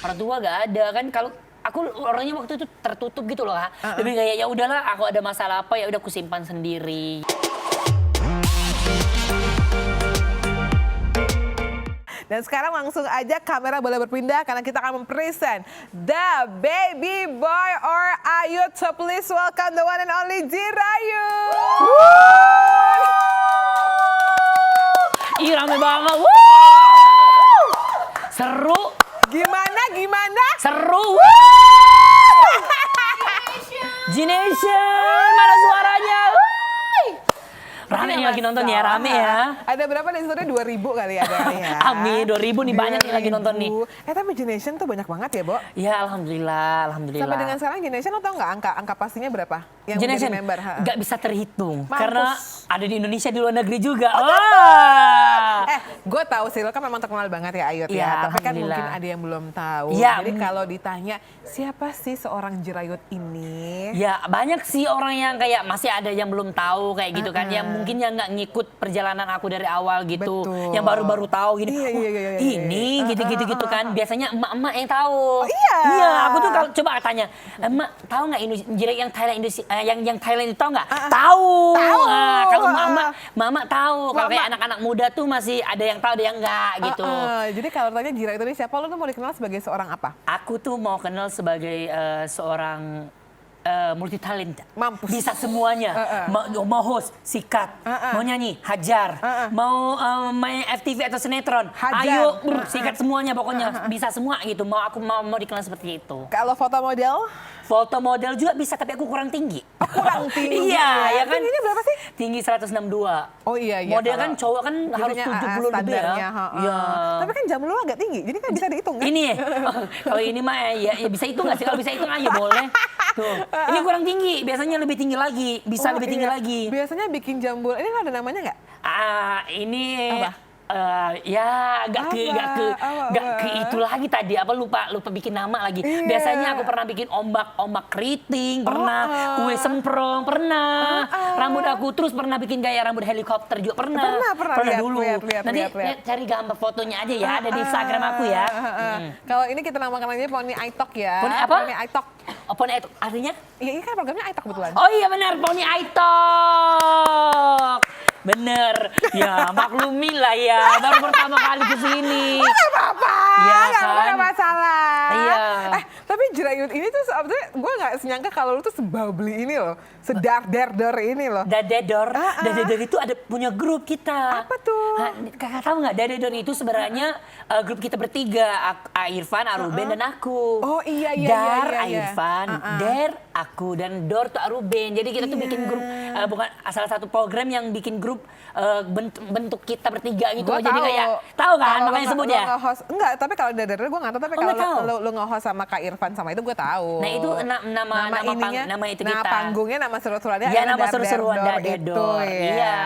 orang tua gak ada kan. Kalau aku orangnya waktu itu tertutup gitu loh, lebih kayak ya udahlah, aku ada masalah apa ya udah aku simpan sendiri. Dan sekarang langsung aja kamera boleh berpindah karena kita akan mempresent the baby boy or Ayut. So please welcome the one and only Jirayut. Ih rame banget, seru. Gimana? Seru. G-Nation, mana suaranya? Rame yang lagi nonton ya, rame ya. Ada berapa nih sebenarnya 2.000 kali ada ya. Amin, 2.000 nih banyak yang lagi nonton nih. Tapi Generation tuh banyak banget ya, Bo? Ya alhamdulillah. Sampai dengan sekarang Generation lo tau nggak angka pastinya berapa? Yang Generation menjadi member? nggak bisa terhitung. Mampus. Karena ada di Indonesia, di luar negeri juga. Gue tahu sih, lo kan memang terkenal banget ya Ayut ya. Tapi kan mungkin ada yang belum tahu. Ya, jadi kalau ditanya, siapa sih seorang Jirayut ini? Ya banyak sih orang yang kayak masih ada yang belum tahu kayak gitu kan. Yang mungkin yang nggak ngikut perjalanan aku dari awal gitu. Betul. Yang baru-baru tahu gini. Ini gitu-gitu kan. Biasanya emak-emak yang tahu. Iya, aku tuh kalau coba tanya, emak tahu nggak Jirayut yang Thailand Indonesia, yang Thailand itu tahu nggak? Tahu. Nah, kalau mama tahu. Kalau kayak anak-anak muda tuh masih ada yang tahu, ada yang enggak gitu. Jadi kalau tanya Jirayut ini siapa, lo tuh mau dikenal sebagai seorang apa? Aku tuh mau kenal sebagai seorang multi talenta. Mampus. Bisa semuanya. Mau host, sikat, mau nyanyi, hajar, mau main FTV atau sinetron, hajar. Ayo sikat semuanya pokoknya. Bisa semua gitu. Aku mau dikenal seperti itu. Kalau foto model? Foto model juga bisa, tapi aku kurang tinggi. Kurang tinggi. Iya, ya kan? Tingginya berapa sih? Tinggi 162. Oh iya. Model kan cowok kan harus 70 lebih ya. Iya. Tapi kan jam lu agak tinggi, jadi kan bisa dihitung kan? Ini kalau ini mah ya bisa hitung nggak sih? Kalau bisa hitung aja boleh. Tuh. Ini kurang tinggi, biasanya lebih tinggi lagi. Bisa lebih tinggi lagi. Biasanya bikin jambul, ini ada namanya nggak? Ini apa? Ya gak ke itu lagi tadi, apa lupa bikin nama lagi. Biasanya aku pernah bikin ombak keriting, pernah kue semprong, pernah rambut aku, terus pernah bikin gaya rambut helikopter juga pernah lihat, dulu. Nanti cari gambar fotonya aja ya, ada di Instagram aku ya. Kalau ini kita namakan aja Pony iTalk ya. Pony apa? Pony iTalk. Pony iTalk artinya? Iya, ini kan programnya iTalk betulan. Oh iya benar, Pony iTalk. Bener, ya maklumi lah ya, baru pertama kali kesini. Gak apa-apa, ya, gak ada masalah. Iya. Tapi Jirayut ini tuh sebetulnya gue gak senyangka kalau lu tuh sebabli ini loh, sedar-der ini loh. Dadedor itu ada punya grup kita. Apa tuh? Kakak tahu nggak? Dadedor itu sebenarnya grup kita bertiga, Irfan, Aruben dan aku. Oh iya. Dar Irfan, Der aku dan Dor tuh Aruben. Jadi kita tuh bikin grup, bukan salah satu program yang bikin grup bentuk kita bertiga gitu. Gua jadi tahu. kayak tahu kan makanya sebut ya. Enggak, tapi kalau Dadedor gue nggak tahu. Tapi kalau lu nge-host sama Kak Irfan sama itu gue tahu. Nah itu nama itu kita. Nama panggungnya, nama seru-seruannya. Ya nama seru-seruan Dadedor. Iya.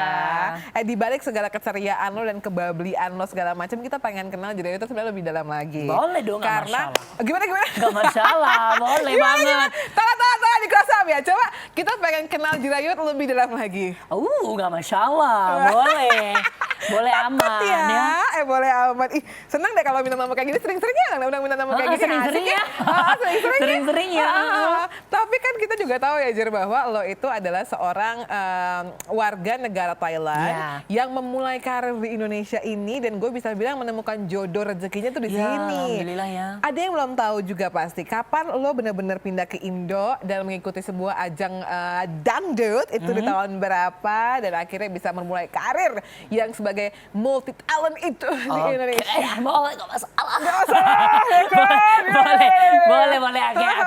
Di balik segala keceriaan lo dan kebablian lo segala macam, kita pengen kenal Jirayut itu sebenarnya lebih dalam lagi. Boleh dong, nggak masalah. Gimana? Gak masalah, boleh banget. Tahan di close up ya. Coba kita pengen kenal Jirayut lebih dalam lagi. Gak masalah, boleh. Boleh aman ya. Boleh aman. Ih, senang deh kalau minta nama kayak gini, sering-sering ya. Udah minta nama kayak gini. Sering-sering ya. Sering-sering ya. Tapi kan kita juga tahu ya Jir, bahwa lo itu adalah seorang warga negara Thailand yang memulai karir di Indonesia ini, dan gue bisa bilang menemukan jodoh rezekinya tuh di sini. Alhamdulillah ya. Ada yang belum tahu juga pasti, kapan lo benar-benar pindah ke Indo dan mengikuti sebuah ajang dangdut itu di tahun berapa, dan akhirnya bisa memulai karir yang sebagai multi talent itu di Indonesia. Boleh, gak masalah. Boleh.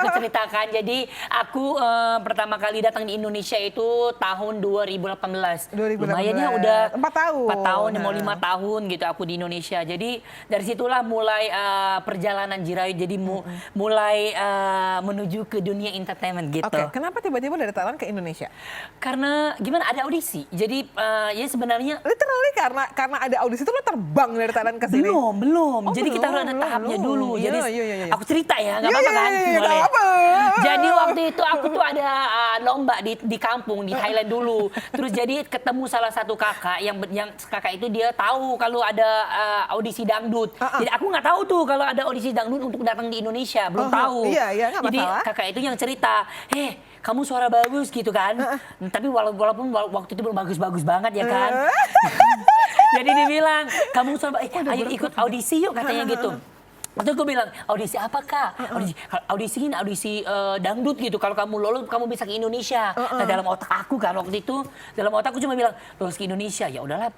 Aku ceritakan. Jadi aku pertama kali datang di Indonesia itu tahun 2018. Lumayan ya, udah 4 tahun, mau 5 tahun gitu aku di Indonesia. Jadi dari situlah mulai perjalanan Jirayut. Jadi mulai menuju ke dunia entertainment gitu. Oke, kenapa tiba-tiba dari Thailand ke Indonesia? Karena gimana, ada audisi. Jadi ya sebenarnya literally karena ada audisi itu lo terbang dari Thailand ke sini? Belum. Oh, Jadi kita harus ada tahapnya dulu. Jadi aku cerita ya, nggak apa-apa kan? Boleh. Apa. Jadi waktu itu aku tuh ada lomba di kampung di Thailand dulu. Terus jadi ketemu salah satu kakak yang kakak itu dia tahu kalau ada audisi dangdut. Jadi aku nggak tahu tuh kalau ada audisi dangdut untuk datang di Indonesia, belum tahu. Iya, nggak jadi masalah. kakak itu yang cerita, kamu suara bagus gitu kan. Tapi walaupun waktu itu belum bagus-bagus banget ya kan. Jadi dia bilang, kamu suara ayo ikut audisi yuk katanya gitu. Waktu itu gue bilang, audisi apa kak? Audisi dangdut gitu. Kalau kamu lolos, kamu bisa ke Indonesia. Nah dalam otak aku kan waktu itu, dalam otak aku cuma bilang, lolos ke Indonesia, ya udahlah.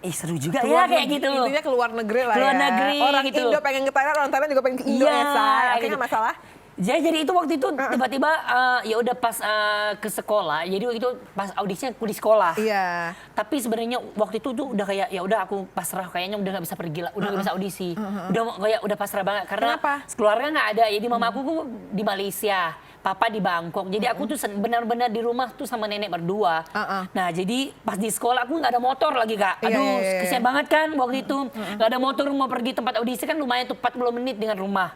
Seru juga ya kayak gitu. Intinya keluar negeri lah keluar ya. negeri orang gitu. Indo pengen ke Thailand, orang Thailand juga pengen ke Indo ya, Say. Oke, gitu. nggak masalah. Jadi itu waktu itu tiba-tiba ya udah pas ke sekolah. Jadi waktu itu pas audisinya aku di sekolah. Iya. Tapi sebenarnya waktu itu tuh udah kayak ya udah aku pasrah, kayaknya udah nggak bisa pergi lah, udah nggak bisa audisi. Udah pasrah banget karena keluarga nggak ada. Jadi mama aku di Malaysia. Papa di Bangkok, jadi aku tuh benar-benar di rumah tuh sama nenek berdua. Nah jadi pas di sekolah aku nggak ada motor lagi kak. Aduh kesian banget kan waktu itu. Nggak ada motor, mau pergi tempat audisi kan lumayan tuh 40 menit dengan rumah.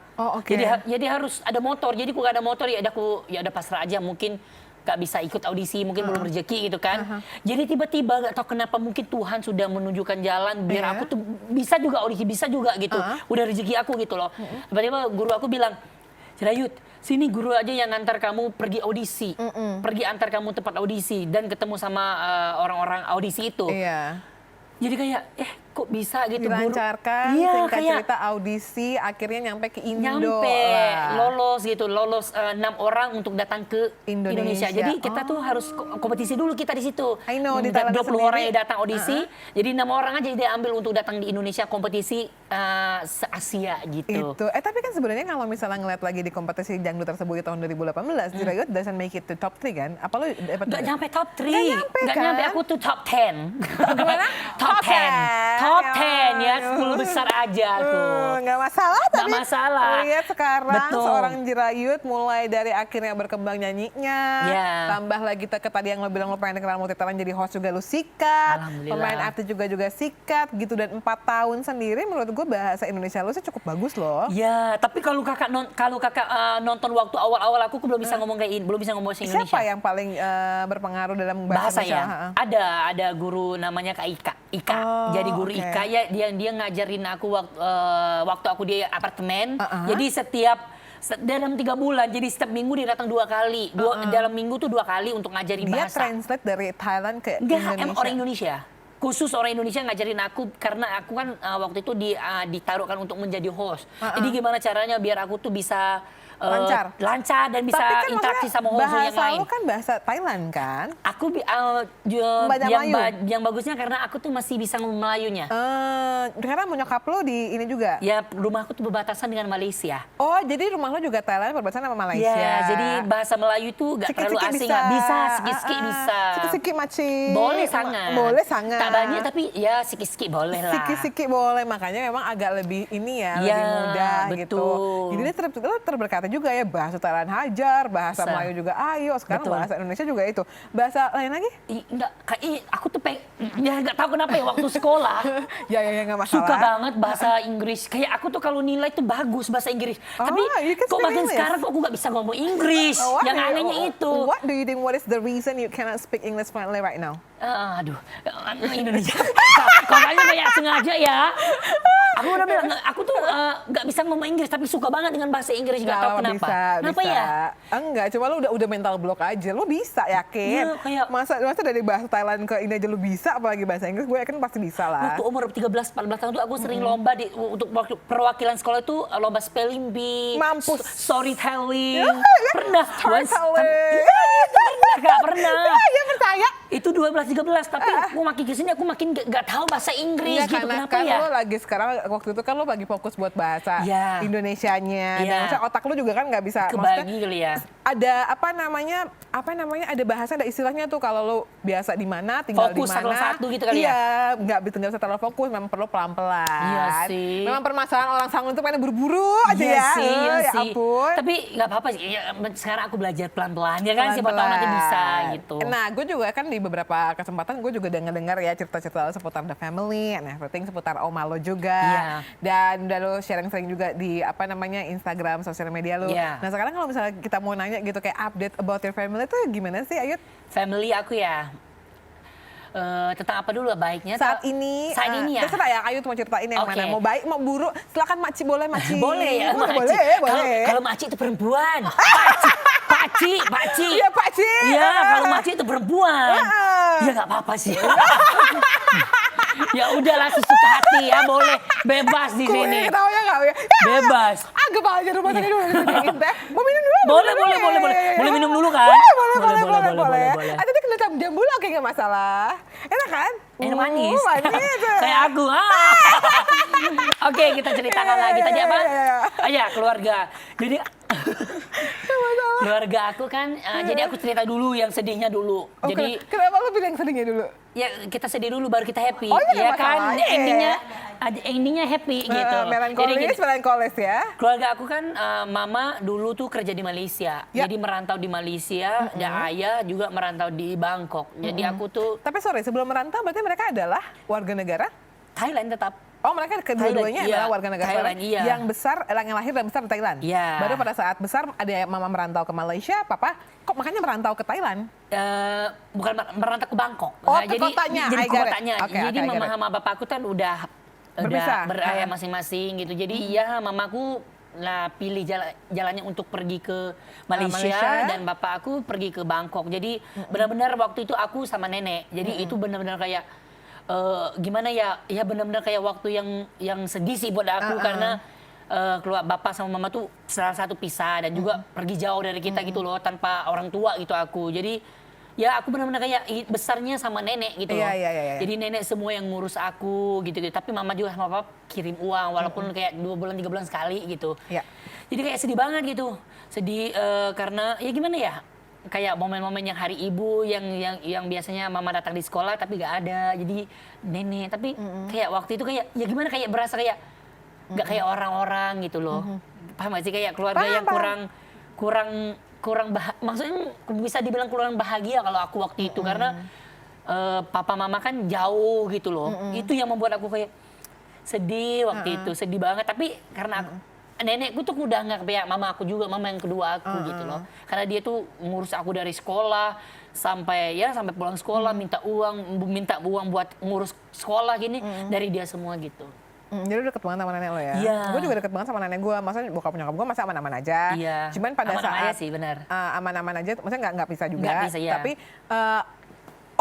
Jadi harus ada motor. Jadi aku nggak ada motor ya udah pasrah aja, mungkin nggak bisa ikut audisi, mungkin belum rezeki gitu kan. Jadi tiba-tiba nggak tahu kenapa mungkin Tuhan sudah menunjukkan jalan biar aku tuh bisa juga audisi, bisa juga gitu. Udah rezeki aku gitu loh. Tiba-tiba guru aku bilang, Cirayut, sini guru aja yang ngantar kamu pergi audisi, pergi antar kamu tempat audisi dan ketemu sama orang-orang audisi itu. Jadi kayak kok bisa gitu dilancarkan, singkat cerita audisi akhirnya nyampe ke Indo lolos 6 orang untuk datang ke Indonesia. Jadi kita tuh harus kompetisi dulu kita di situ. 20 orang yang datang audisi, jadi 6 orang aja diambil untuk datang di Indonesia kompetisi se-Asia gitu. Tapi kan sebenarnya kalau misalnya ngeliat lagi di kompetisi dangdut tersebut di tahun 2018, Cirayut doesn't make it to top 3 kan? Apa lo dapat? Gak nyampe top 3. Gak nyampe, aku tuh top 10. Gimana? Top 10. Top 10 ya, 10 besar aja aku. Nggak masalah, tapi nggak masalah. Lihat sekarang Betul. seorang Cirayut mulai dari akhirnya berkembang nyanyinya, tambah lagi ke tadi yang lo bilang lo pengen kenal multi talent, jadi host juga lo sikat, pemain artis juga sikat gitu, dan 4 tahun sendiri menurut gue bahasa Indonesia lo sih cukup bagus loh. Ya, tapi kalau kakak nonton waktu awal-awal aku belum bisa ngomong kayak ini, belum bisa ngomong bahasa Indonesia. Siapa yang paling berpengaruh dalam bahasa ya? Ada guru namanya Kak Ika. Jadi guru Ika ya, dia ngajarin aku waktu aku di apartemen. Jadi dalam 3 bulan, jadi setiap minggu dia datang 2 kali. Dalam minggu tuh 2 kali untuk ngajarin bahasa. Dia translate dari Thailand ke Indonesia? Orang Indonesia. Khusus orang Indonesia ngajarin aku, karena aku kan waktu itu ditaruhkan untuk menjadi host. Jadi gimana caranya biar aku tuh bisa lancar dan bisa kan interaksi sama host yang lain. Bahasa lo kan bahasa Thailand kan? Aku yang bagusnya karena aku tuh masih bisa ngomong Melayunya. Karena nyokap lo di ini juga? Ya, rumahku tuh berbatasan dengan Malaysia. Oh, jadi rumah lo juga Thailand berbatasan sama Malaysia? Ya, jadi bahasa Melayu itu gak terlalu asing. Bisa, sikit-sikit bisa. Sikit-sikit macam? Boleh sangat. Boleh sangat. Tak banyak tapi ya sikit-sikit boleh lah. Sikit-sikit boleh, makanya memang agak lebih ini ya, lebih mudah gitu. Jadi dia terberkati juga ya, bahasa Thailand hajar, bahasa Melayu juga ayo, sekarang bahasa Indonesia juga itu. Bahasa lain lagi? Enggak, aku tuh nggak tahu kenapa ya waktu sekolah. ya nggak masalah. Suka banget bahasa Inggris. Kayak aku tuh kalau nilai tuh bagus bahasa Inggris. Tapi kok makin sekarang kok aku nggak bisa ngomong Inggris. Yang anehnya itu. What do you think? What is the reason you cannot speak English fluently right now? Aduh, Indonesia. Kayaknya kayak sengaja ya. Aku udah bilang, aku tuh nggak bisa ngomong Inggris, tapi suka banget dengan bahasa Inggris. Nggak tahu kenapa. Kenapa ya? Enggak, cuma lu udah mental block aja. Lu bisa, yakin? Ya, masa dari bahasa Thailand ke ini aja lu bisa, apalagi bahasa Inggris, gue yakin pasti bisa lah. Waktu umur 13-14 tahun tuh aku sering lomba untuk perwakilan sekolah itu lomba spelling bee, mampus, storytelling. Pernah. Storytelling. Gak pernah. Ya percaya. Itu 12-13, tapi aku makin kesini aku makin gak tahu bahasa Inggris gitu. Kenapa kan ya? Lo lagi sekarang waktu itu kan lo lagi fokus buat bahasa Indonesianya. Dan maksudnya otak lo juga kan nggak bisa. Kebagi kali ya. ada apa namanya ada bahasa, ada istilahnya tuh kalau lo biasa di mana tinggal di fokus mana. satu gitu kali ya. Iya, nggak bisa terlalu fokus, memang perlu pelan-pelan. Iya sih. Memang permasalahan orang Sangun itu pengen buru-buru aja iya ya. Sih, iya ya sih. ampun. Tapi nggak apa-apa sih. Ya, sekarang aku belajar pelan-pelan ya kan, siapa tahu nanti bisa gitu. Nah, gue juga kan di beberapa kesempatan gue juga dengar ya cerita-cerita seputar The Family and everything, seputar Oma lo juga. Iya. Dan udah lo sharing sering juga di Instagram, sosial media lo. Iya. Nah, sekarang kalau misalnya kita mau nanya gitu kayak update about your family tuh gimana sih, Ayut? Family aku ya, tentang apa dulu baiknya? Saat ini ya. Terserah ya, Ayut mau ceritain yang mana. Mau baik, mau buruk, silakan Makci, boleh Makci. Boleh ya, boleh. Kalau Makci itu perempuan. Pakci. Iya, Pakci. Iya, kalau Makci itu perempuan. Ya nggak apa-apa sih. Ya udahlah, sesuka hati ya, boleh bebas di sini. Ketawanya nggak ya? Bebas. Agak aja rumah tadi dulu. Mau minum dulu? Boleh. Boleh minum dulu kan? Boleh. Tadi kena jambul, oke nggak masalah. Enak kan? Enak manis. Manis. Kayak aku. Oke, kita ceritakan lagi tadi apa? Ya, keluarga. Jadi keluarga aku kan, jadi aku cerita dulu yang sedihnya dulu. Jadi kenapa lo pilih yang sedihnya dulu? Ya kita sedih dulu baru kita happy. Oh, iya, ya kan, endingnya happy gitu. Melankolis ya. Keluarga aku kan, mama dulu tuh kerja di Malaysia. Jadi merantau di Malaysia, dan ayah juga merantau di Bangkok. Jadi aku tuh. Tapi sorry, sebelum merantau berarti mereka adalah warga negara Thailand tetap. Oh, mereka kedua-duanya adalah warga negara Thailand, iya. Yang besar, yang lahir dan besar di Thailand. Iya. Baru pada saat besar ada mama merantau ke Malaysia, papa kok makanya merantau ke Thailand? Bukan merantau ke Bangkok. Oh, ke kotanya. Jadi ke kotanya. Okay, jadi mama sama bapakku kan udah berayah masing-masing gitu. Jadi ya mamaku lah pilih jalannya untuk pergi ke Malaysia dan bapak aku pergi ke Bangkok. Jadi benar-benar waktu itu aku sama nenek. Jadi itu benar-benar kayak gimana ya benar-benar kayak waktu yang sedih sih buat aku karena keluar bapak sama mama tuh salah satu pisah dan juga pergi jauh dari kita gitu loh, tanpa orang tua gitu aku. Jadi ya aku benar-benar kayak besarnya sama nenek gitu loh. Jadi nenek semua yang ngurus aku gitu. Tapi mama juga sama papa kirim uang walaupun kayak 2 bulan 3 bulan sekali gitu. Jadi kayak sedih banget gitu. Sedih karena ya gimana ya? Kayak momen-momen yang hari ibu yang biasanya mama datang di sekolah tapi gak ada, jadi nenek. Tapi kayak waktu itu kayak ya gimana, kayak berasa kayak gak kayak orang-orang gitu loh. Paham gak sih, kayak keluarga yang kurang maksudnya bisa dibilang kurang bahagia kalau aku waktu itu karena papa mama kan jauh gitu loh. Itu yang membuat aku kayak sedih waktu itu, sedih banget. Tapi karena nenekku tuh udah nggak kayak mama aku juga, mama yang kedua aku gitu loh. Karena dia tuh ngurus aku dari sekolah sampai pulang sekolah, minta uang buat ngurus sekolah gini dari dia semua gitu. Jadi deket banget sama nenek lo ya? Iya. Gue juga deket banget sama nenek gue. Maksudnya bokap nyokap gue masa aman-aman aja. Iya. Cuman pada aman-aman saat aja sih, benar. Aman-aman aja, maksudnya nggak bisa juga. Nggak bisa, ya. Tapi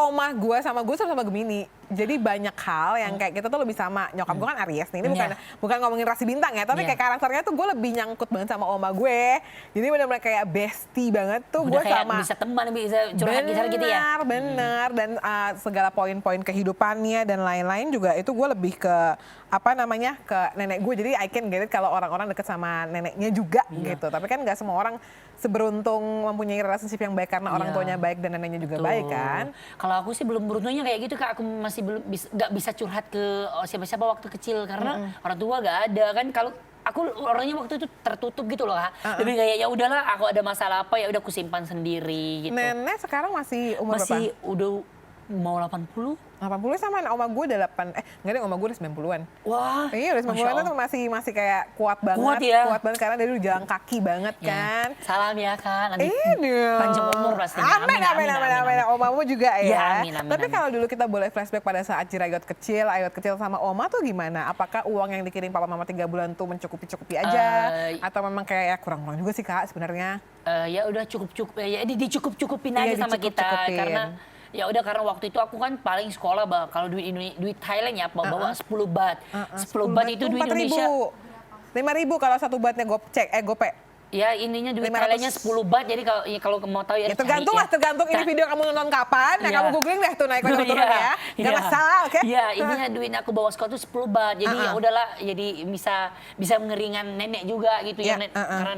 omah gue sama Gemini. Jadi banyak hal yang kayak kita tuh lebih sama. Nyokap gue kan Aries nih. Ini bukan ngomongin rasi bintang ya, tapi kayak karakternya tuh gue lebih nyangkut banget sama oma gue. Jadi benar-benar kayak bestie banget tuh gue sama. Bisa teman, bisa curhat gitu ya. Benar. Dan segala poin-poin kehidupannya dan lain-lain juga itu gue lebih ke ke nenek gue. Jadi I can get it kalau orang-orang deket sama neneknya juga gitu. Tapi kan nggak semua orang seberuntung mempunyai relationship yang baik karena orang tuanya baik dan neneknya juga baik kan. Kalau aku sih belum beruntungnya kayak gitu Kak. Aku masih belum nggak bisa curhat ke siapa-siapa waktu kecil karena orang tua nggak ada kan. Kalau aku orangnya waktu itu tertutup gitu loh Kak. Lebih kayak ya udahlah, aku ada masalah apa ya udah aku simpan sendiri gitu. Nenek sekarang masih umur berapa? Masih udah mau 80. 80 sama oma gue udah 9 oma gue udah 90-an. Wah. Iya udah 90-an tuh masih kayak kuat banget. Kuat banget karena dia dulu jalan kaki banget kan. Salam ya Kak. Nanti panjang umur pasti. Amin. Omamu juga ya. Amin. Tapi kalau dulu kita boleh flashback pada saat Ayot kecil sama oma tuh gimana? Apakah uang yang dikirim papa mama 3 bulan tuh mencukupi aja? Atau memang kayak kurang-kurang juga sih Kak sebenarnya? Ya udah cukup-cukup ya dicukup-cukupin aja sama kita karena ya udah karena waktu itu aku kan paling sekolah kalau duit Thailand ya bawa 10 baht. 10 baht itu duit Indonesia 5.000 kalau 1 bahtnya gope. Ya ininya duit 500. Thailandnya 10 baht, jadi kalau mau tahu ya, Ya tergantung lah, tergantung ini video kamu nonton kapan, ya kamu googling deh tuh naik turun ya. Gak masalah, oke? Iya, ininya duit aku bawa sekolah tuh 10 baht, jadi ya udahlah, jadi bisa mengeringan nenek juga gitu ya, karena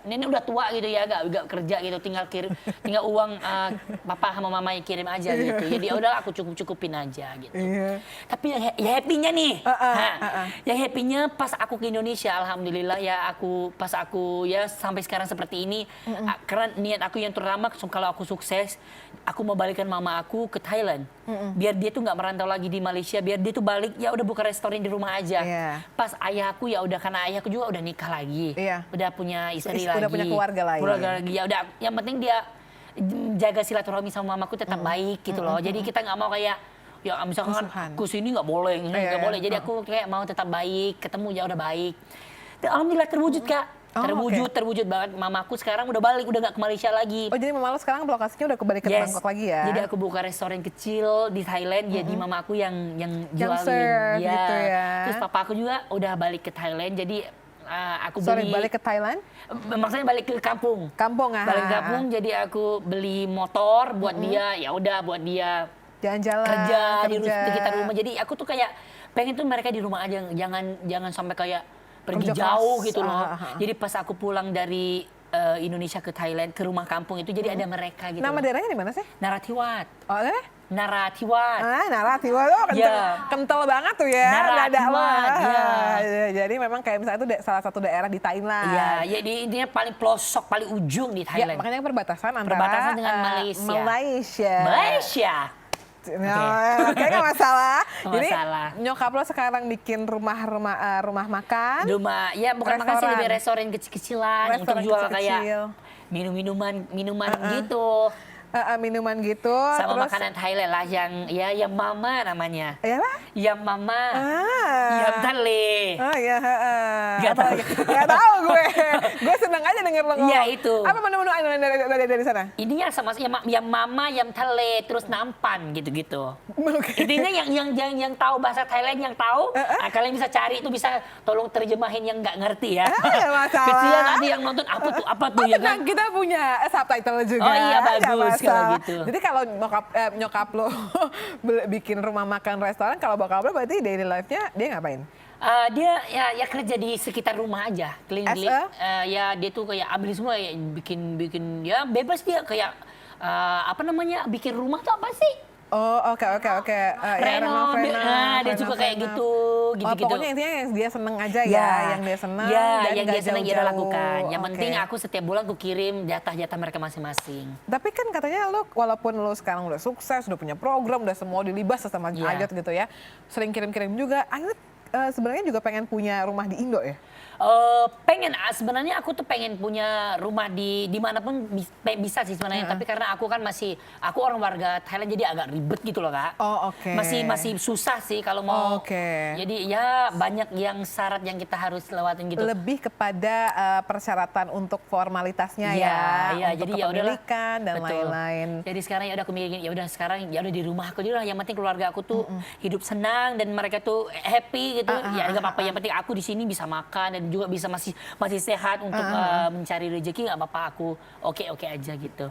nenek udah tua gitu ya, gak kerja gitu, tinggal uang papa sama mama yang kirim aja gitu, jadi ya udahlah aku cukupin aja gitu. Tapi ya happy-nya nih, yang happy-nya pas aku ke Indonesia, alhamdulillah ya pas aku ya sampai sekarang seperti ini, karena niat aku yang terutama kalau aku sukses, aku mau balikan mama aku ke Thailand, biar dia tuh nggak merantau lagi di Malaysia, biar dia tuh balik ya udah buka restoran di rumah aja. Pas ayahku ya udah, karena ayahku juga udah nikah lagi, udah punya istri lagi, udah punya keluarga lagi. Ya udah, yang penting dia jaga silaturahmi sama mamaku tetap baik gitu loh. Jadi kita nggak mau kayak ya misalkan aku sini nggak boleh, nggak boleh. Jadi aku kayak mau tetap baik, ketemu ya udah baik. Dan alhamdulillah terwujud Kak. Terwujud banget. Mamaku sekarang udah balik, udah gak ke Malaysia lagi. Oh jadi mama lo sekarang lokasinya udah kembali ke Bangkok lagi ya? Jadi aku buka restoran kecil di Thailand, jadi mamaku yang jualin. Serve, gitu ya. Terus papaku juga udah balik ke Thailand, jadi aku beli. Balik ke Thailand? Maksudnya balik ke kampung. Balik ke kampung, jadi aku beli motor buat dia, ya udah buat dia jalan-jalan, kerja di sekitar rumah. Jadi aku tuh kayak pengen tuh mereka di rumah aja, jangan sampai kayak pergi jauh gitu loh. Jadi pas aku pulang dari Indonesia ke Thailand, ke rumah kampung itu jadi ada mereka gitu. Nama daerahnya di mana sih? Narathiwat. Oh, Narathiwat. Narathiwat. Oh, kental banget tuh ya. Narathiwat. Jadi memang kayak misalnya itu salah satu daerah di Thailand. Iya, jadi intinya paling pelosok, paling ujung di Thailand. Makanya perbatasan antara dengan Malaysia. Oke, nggak masalah. Jadi nyokap lo sekarang bikin rumah makan. Ya bukan makan sih, lebih restoran kecil-kecilan untuk jual kayak minuman gitu. Minuman gitu. Sama terus makanan Thailand lah yang mama namanya. Yang mama. Yang tale. Gak tahu gue. Gue seneng aja denger lo ngomong. Iya itu. Apa menu-menu dari sana? Ininya sama yang mama, yang tale, terus nampan gitu-gitu. Intinya yang tahu bahasa Thailand, yang tahu, kalian bisa cari itu, bisa tolong terjemahin yang nggak ngerti ya. Kecilan ada yang nonton apa tuh ya kan? Kita punya subtitle juga. Oh iya, bagus. Gitu. Jadi kalau nyokap lo bikin rumah makan restoran, kalau bokap lo berarti daily life-nya dia ngapain? Dia ya kerja di sekitar rumah aja, keliling. Ya dia tuh kayak ambil semua, ya, bikin ya bebas dia kayak bikin rumah tuh apa sih? Oh oke. Renov, dia juga kayak gitu. Pokoknya intinya yang dia seneng aja ya, yang dia seneng. Yang dia seneng dia lakukan. Yang penting aku setiap bulan aku kirim jatah-jatah mereka masing-masing. Tapi kan katanya lo, walaupun lo sekarang udah sukses, udah punya program, udah semua dilibas sama Ayot gitu ya, sering kirim-kirim juga. Ayot sebenarnya juga pengen punya rumah di Indo ya? Pengen, sebenarnya aku tuh pengen punya rumah di dimanapun bisa sih sebenarnya, tapi karena aku kan aku orang warga Thailand, jadi agak ribet gitu loh Kak. Masih susah sih kalau mau. Jadi ya banyak yang syarat yang kita harus lewatin gitu. Lebih kepada persyaratan untuk formalitasnya untuk jadi ya udahlah, dan lain-lain. Jadi sekarang ya udah aku mikirin, ya udah sekarang ya udah di rumah aku dulu lah, yang penting keluarga aku tuh hidup senang dan mereka tuh happy gitu. Ya nggak apa-apa, yang penting aku di sini bisa makan dan juga bisa masih sehat untuk mencari rezeki, nggak apa-apa, aku oke aja gitu.